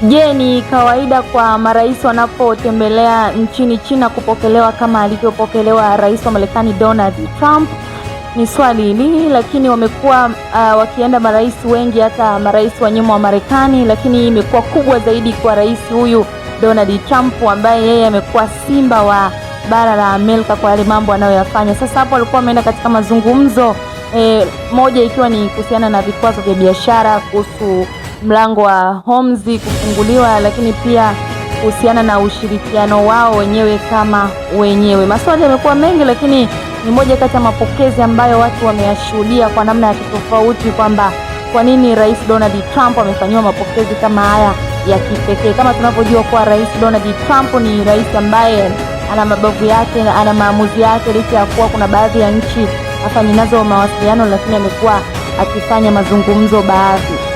Je, ni kawaida kwa marais wanapotembelea nchini China kupokelewa kama alivyopokelewa rais wa Marekani Donald Trump? Ni swali hili, lakini wamekuwa wakienda marais wengi, hata marais wa nyuma wa Marekani, lakini imekuwa kubwa zaidi kwa rais huyu Donald Trump ambaye yeye amekuwa simba wa bara la Amerika kwa yale mambo anayoyafanya. Sasa hapo walikuwa wameenda katika mazungumzo moja ikiwa ni kuhusiana na vikwazo vya biashara, kuhusu mlango wa Hormuz kufunguliwa, lakini pia kuhusiana na ushirikiano wao wenyewe kama wenyewe. Maswali yamekuwa mengi, lakini ni moja kati ya mapokezi ambayo watu wameyashuhudia kwa namna ya tofauti, kwamba kwa nini Rais Donald Trump amefanywa mapokezi kama haya ya kipekee. Kama tunavyojua kwa Rais Donald Trump ni rais ambaye ana mabavu yake na ana maamuzi yake, licha ya kuwa kuna baadhi ya nchi afanyinazo mawasiliano, lakini amekuwa akifanya mazungumzo baadhi.